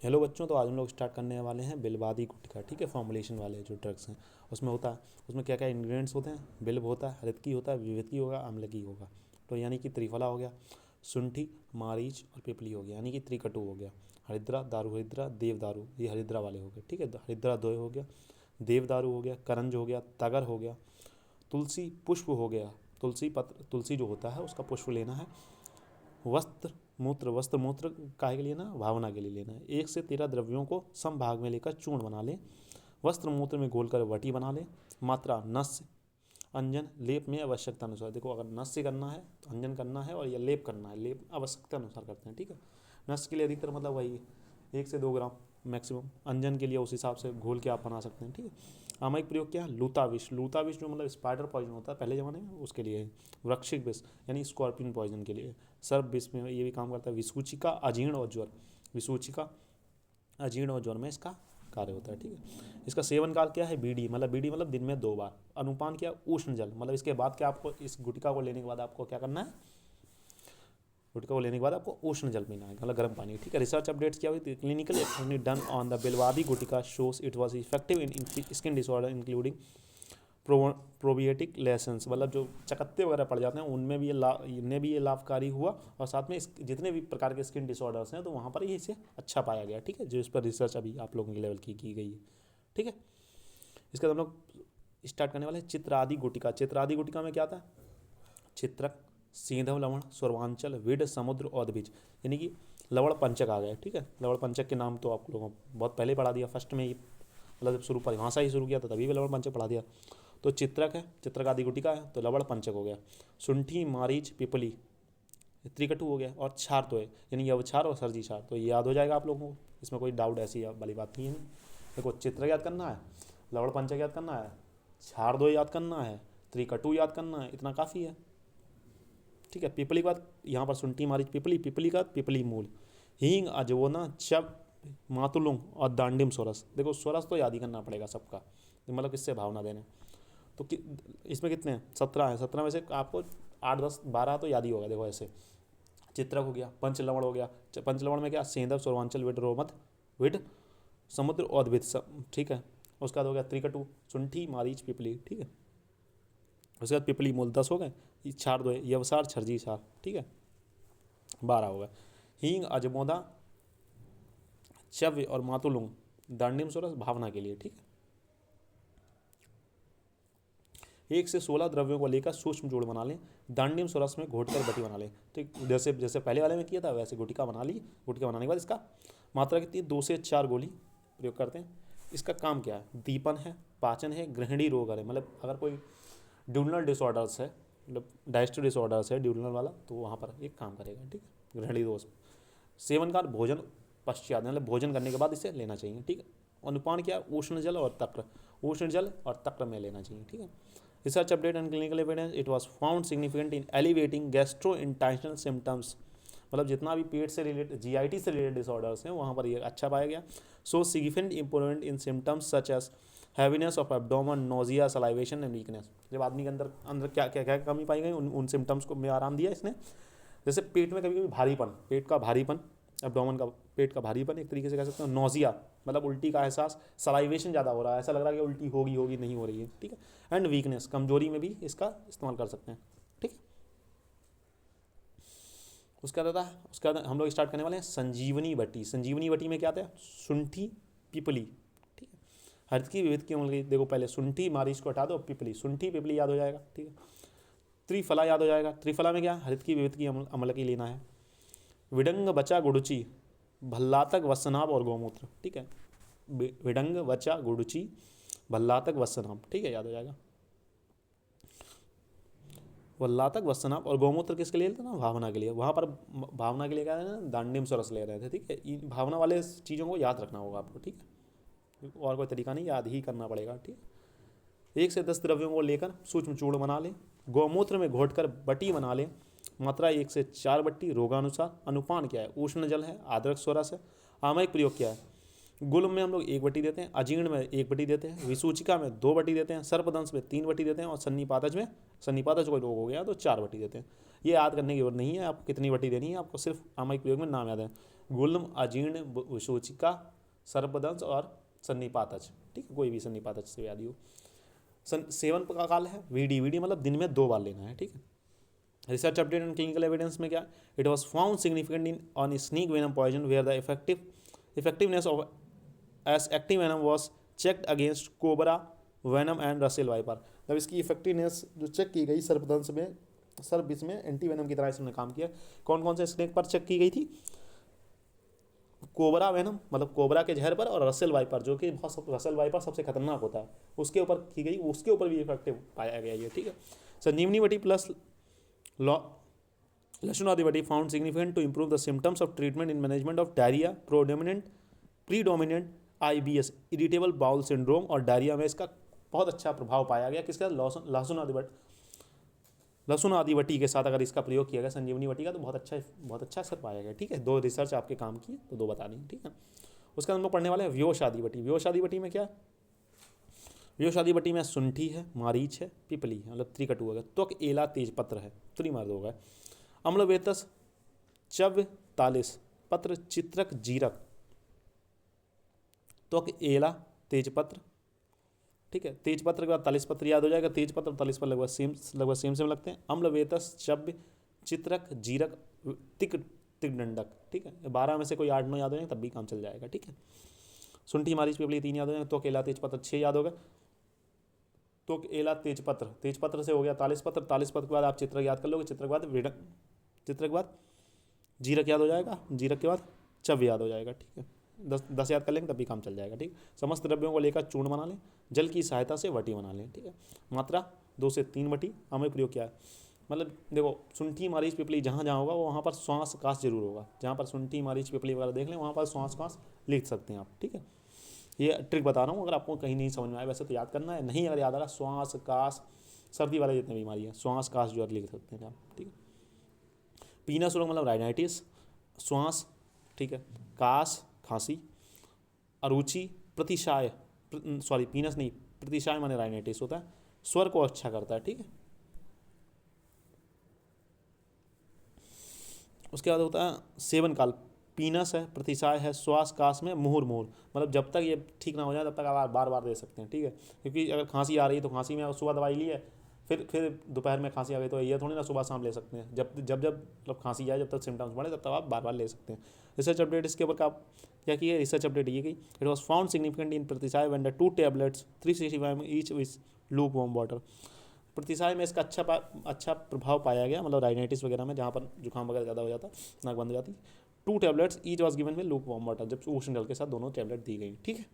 Hello बच्चों, तो आज हम लोग स्टार्ट करने वाले हैं बिलवादी गुटखा। ठीक है, फॉर्मुलेशन वाले जो ड्रग्स हैं उसमें होता है, उसमें क्या क्या इंग्रेडिएंट्स होते हैं। बिल्व होता है, हरितकी होता है, विवेकी होगा, अम्लकी होगा। तो यानी कि त्रिफला हो गया, शुंठी, मारीच और पिपली हो गया, यानी कि त्रिकटु हो गया। हरिद्रा, दारू हरिद्रा, देव दारू, ये हरिद्रा वाले हो गए। ठीक है, हरिद्रा दो हो गया, देव दारू हो गया, करंज हो गया, तगर हो गया, तुलसी पुष्प हो गया, तुलसी पत्र, तुलसी जो होता है उसका पुष्प लेना है। वस्त्र मूत्र, वस्त्र मूत्र काहे के लिए ना, भावना के लिए लेना है। 1 से 13 द्रव्यों को सम भाग में लेकर चूर्ण बना लें। वस्त्र मूत्र में घोलकर वटी बना लें। मात्रा नस्य, अंजन, लेप में आवश्यकता अनुसार। देखो, अगर नस्य करना है तो अंजन करना है, और या लेप करना है, लेप आवश्यकता अनुसार करते हैं। ठीक है, नस्य के लिए अधिकतर मतलब वही 1 से 2 ग्राम मैक्सिमम। अंजन के लिए उस हिसाब से घोल के आप बना सकते हैं। ठीक है, आमयिक प्रयोग क्या है, लूता विष। लूता विष जो मतलब स्पाइडर पॉइजन होता है पहले ज़माने में, उसके लिए है। वृक्षिक विष यानी स्कॉर्पियन पॉइजन के लिए। सर्प विष में ये भी काम करता है। विसूचिका, अजीर्ण और ज्वर। विसूचिका, अजीर्ण और ज्वर में इसका कार्य होता है। ठीक है, इसका सेवन काल क्या है, बीडी मतलब दिन में 2 बार। अनुपान क्या, उष्ण जल, मतलब इसके बाद क्या, आपको इस गुटखा को लेने के बाद आपको क्या करना है, गुटखा को लेने के बाद आपको उष्ण जल पीना है, मतलब गर्म पानी। ठीक है, रिसर्च अपडेट्स क्या हुई थी, clinical activity done on the Bilwadi गुटखा shows it was effective in skin disorder including probiotic lesions, मतलब जो चकत्ते वगैरह पड़ जाते हैं उनमें भी ये लाभकारी हुआ। और साथ में जितने भी प्रकार के स्किन डिसऑर्डर्स हैं तो वहाँ पर ये इसे अच्छा पाया गया। ठीक है, जो इस पर रिसर्च अभी आप लोगों के लेवल की गई है। ठीक है, इसके बाद हम लोग स्टार्ट करने वाले हैं चित्रादि गुटिका। चित्रादि गुटिका में क्या था, चित्रक, सींधव लवण, स्वर्वांचल, विड, समुद्र और द्विज, यानी कि लवण पंचक आ गए। ठीक है, लवण पंचक के नाम तो आप लोगों को बहुत पहले पढ़ा दिया, फर्स्ट में ही, मतलब जब शुरू परिभाषा ही शुरू किया था तभी भी लवण पंचक पढ़ा दिया। तो चित्रक है, चित्रक आदि गुटिका है, तो लवण पंचक हो गया। शुंठी, मारीच, पिपली, त्रिकटु हो गया, और क्षार तो है, यानी यवक्षार और सर्जी क्षार। तो ये याद हो जाएगा आप लोगों को, इसमें कोई डाउट ऐसी वाली बात नहीं है। देखो, चित्र याद करना है, लवण पंचक याद करना है, क्षार दो याद करना है, त्रिकटु याद करना है, इतना काफ़ी है। ठीक है, पिपली के बाद यहाँ पर शुंठी, मारीच, पिपली, पिपली का पिपली मूल, हींग, अजवोना, चप, मातुलुंग और दांडिम सोरस। देखो, सोरस तो याद ही करना पड़ेगा सबका, मतलब किससे भावना देने। तो इसमें कितने हैं, 17 हैं। 17 में से आपको 8, 10, 12 तो याद ही होगा। देखो ऐसे, चित्रक हो गया, पंचलवण हो गया। पंचलवण में क्या, सेंधव, स्वर्वांचल, विड, रोमथ, विड, समुद्र और द्विज। ठीक है, उसके बाद हो गया त्रिकटु, शुंठी, मारीच, पिपली। ठीक है, उसके बाद पिपली मूल 10 हो गए, क्षार दो, यवसार, छर्जी क्षार। ठीक है, 12 हो गए। हींग, अजमोदा, चव्य और मातुलुंग, दांडिम सोरस भावना के लिए। ठीक है, 1 से 16 द्रव्यों को लेकर सूक्ष्म जोड़ बना लें। दांडिम सोरस में घोटकर बटी बना लें। ठीक, जैसे जैसे पहले वाले में किया था वैसे गुटिका बना ली। गुटिका बनाने के बाद इसका मात्रा कितनी, 2 से 4 गोली प्रयोग करते हैं। इसका काम क्या है, दीपन है, पाचन है, गृहिणी रोग है, मतलब अगर कोई ड्यूनल डिसऑर्डर्स है, मतलब डाइजेस्टिव डिसऑर्डर्स है ड्यूनल वाला, तो वहाँ पर एक काम करेगा। ठीक है, गृहिणी दोष। सेवन काल भोजन पश्चात, मतलब भोजन करने के बाद इसे लेना चाहिए। ठीक है, अनुपान क्या, उष्ण जल और तक्र, उष्ण जल और तक्र में लेना चाहिए। ठीक है, research update and clinical evidence it was found significant in elevating gastrointestinal symptoms, मतलब जितना भी पेट से रिलेटेड, जीआईटी से रिलेटेड डिसऑर्डर्स हैं वहाँ पर ये अच्छा पाया गया। So significant improvement in symptoms such as heaviness of abdomen, nausea, salivation and weakness. जब आदमी के अंदर अंदर क्या क्या क्या कमी पाई गई, उन सिम्टम्स को में आराम दिया इसने। जैसे पेट में कभी कभी भारीपन, पेट का भारीपन, एब्डोमन का, पेट का भारीपन एक तरीके से कह सकते हो। नोजिया मतलब उल्टी का एहसास, सलाइवेशन ज़्यादा हो रहा है, ऐसा लग रहा है कि उल्टी होगी नहीं हो रही है। ठीक है, एंड वीकनेस, कमजोरी में भी इसका इस्तेमाल कर सकते हैं। ठीक है, उसका हम लोग स्टार्ट करने वाले हैं संजीवनी बटी। संजीवनी बटी में क्या आता है, शुंठी, पिपली। ठीक है, हरित की विविध की अम्ल। देखो, पहले शुंठी, मारीच को हटा दो, पिपली, शुंठी पिपली याद हो जाएगा। ठीक है, त्रिफला याद हो जाएगा। त्रिफला में क्या, हरित की विविध की अम्ल की लेना है। विडंग, बचा, गुड़ची, भल्लातक, वसनाभ और गौमूत्र। ठीक है, विडंग, बचा, गुड़ची, भल्लातक, वसनाभ। ठीक है, याद हो जाएगा। भल्लातक, वसनाभ और गौमूत्र किसके लिए लेते ना, भावना के लिए। वहाँ पर भावना के लिए क्या है ना, दांडिम सोरस ले रहे थे। ठीक है, इन भावना वाले चीज़ों को याद रखना होगा आपको। ठीक है, और कोई तरीका नहीं, याद ही करना पड़ेगा। ठीक है, 1 से 10 द्रव्यों को लेकर सूक्ष्म चूर्ण बना लें। गौमूत्र में घोटकर बटी बना लें। मात्रा 1 से 4 बट्टी, रोगानुसार। अनुपान क्या है, उष्ण जल है, आद्रक सोरस है। आमयिक प्रयोग क्या है, गुल्म में हम लोग 1 बटी देते हैं, अजीर्ण में 1 बटी देते हैं, विसूचिका में 2 बटी देते हैं, सर्पदंश में 3 बटी देते हैं, और सन्निपातज कोई रोग हो गया तो 4 बटी देते हैं। ये याद करने की जरूरत नहीं है आपको कितनी बटी देनी है, आपको सिर्फ आमयिक प्रयोग में नाम याद है। गुल्म, अजीर्ण, विसूचिका, सर्पदंश और सन्निपातज, ठीक है, कोई भी सन्निपातज से व्याधि हो। सेवन का काल है वीडी मतलब दिन में 2 बार लेना है, ठीक है। Research update and clinical evidence में क्या, it was found significant in on snake venom poison where the effectiveness of as active venom was checked against cobra venom and Russell viper. जब इसकी इफेक्टिवनेस जो चेक की गई सर्पदंश में, सर्पविष में एंटी वेनम की तरह इसने काम किया। कौन कौन से स्नेक पर चेक की गई थी, कोबरा वेनम मतलब कोबरा के जहर पर, और रसेल वाइपर जो कि बहुत, रसेल वाइपर सबसे खतरनाक होता है, उसके ऊपर की गई, उसके ऊपर भी इफेक्टिव पाया गया ये, ठीक है। संजीवनी बटी प्लस लक्षणादि बटी found significant to improve the symptoms of treatment in management of diarrhoea, predominant IBS irritable bowel syndrome और डायरिया में इसका बहुत अच्छा प्रभाव पाया गया। किसका, लहसुन आदि बटी के साथ अगर इसका प्रयोग किया गया संजीवनी बटी का तो बहुत अच्छा असर पाया गया, ठीक है। 2 रिसर्च आपके काम की तो 2 बता दी, ठीक है। उसके बाद हम लोग पढ़ने वाले हैं व्योश आदि बटी। व्योश आदि बटी में क्या, व्योश आदि बटी में शुंठी है, मारीच है, पिपली है, मतलब त्रिकटु है, त्वक, एला, तेजपत्र है, त्रिमर्द होगा, अम्लवेतस, चव्य, तालिस, पत्र, चित्रक, जीरक, त्वक, एला, तेजपत्र, ठीक है। तेजपत्र के बाद तालिस पत्र याद हो जाएगा, तेजपत्र और तालिस पत्र लगभग सेम लगते हैं। अम्लवेतस, चव्य, चित्रक, जीरक, तिगडंडक, ठीक है। 12 में से कोई 8-9 याद हो जाएंगे तब भी काम चल जाएगा, ठीक है। शुंठी, मारीच, पिपली 3 याद हो जाएंगे, तो केला, तेजपत्र 6 याद होगा, तो केला, तेजपत्र से हो गया तालिस पत्र के बाद आप चित्रक याद कर लोगे, चित्रक के बाद जीरक याद हो जाएगा, जीरक के बाद चव्य याद हो जाएगा, ठीक है। 10 याद कर लेंगे तब भी काम चल जाएगा, ठीक। समस्त द्रव्यों को लेकर चूर्ण बना लें, जल की सहायता से वटी बना लें, ठीक है। मात्रा 2 से 3 वटी हमें प्रयोग किया है। मतलब देखो शुंठी, मारीच, पिपली जहाँ जहाँ होगा वो वहाँ पर श्वास काश जरूर होगा, जहाँ पर शुंठी, मारीच, पिपली वगैरह देख लें वहाँ पर श्वास काश लिख सकते हैं आप, ठीक है। ये ट्रिक बता रहा हूँ, अगर आपको कहीं नहीं समझ में आए वैसे तो याद करना है, नहीं अगर याद आ रहा, श्वास काश, सर्दी वाले जितने बीमारी है श्वास काश जो लिख सकते हैं आप, ठीक है। पीनस रोग मतलब राइनाइटिस, श्वास, ठीक है, काश खांसी, अरुचि, प्रतिशाय, सॉरी पीनस नहीं, प्रतिशाय माने राइनाइटिस होता है, स्वर को अच्छा करता है, ठीक है। उसके बाद होता है सेवन काल, पीनस है, प्रतिशाय है, श्वास काश में मुहुर्मुहुर, मतलब जब तक ये ठीक ना हो जाए तब तक आप बार दे सकते हैं, ठीक है। क्योंकि अगर खांसी आ रही है तो खांसी में सुबह दवाई ली है, फिर दोपहर में खांसी आ गई तो ये थोड़ी ना सुबह शाम ले सकते हैं, जब मतलब खांसी आए, जब तक सिम्टम्स बढ़े तब तक आप बार ले सकते हैं। रिसर्च अपडेट इसके ऊपर क्या किया, रिसर्च अपडेट ये गई, it was found significant in प्रतिशाय when the 2 tablets 365 each with lukewarm water. प्रतिशाय में इसका अच्छा प्रभाव पाया गया, मतलब राइनाइटिस वगैरह में जहाँ पर जुकाम वगैरह ज़्यादा हो जाता, नाक बंद हो जाती, 2 टैबलेट्स ईच वॉज गिवन में लूक वार्म वाटर, जब उष्ण जल के साथ दोनों टैबलेट दी गई, ठीक है।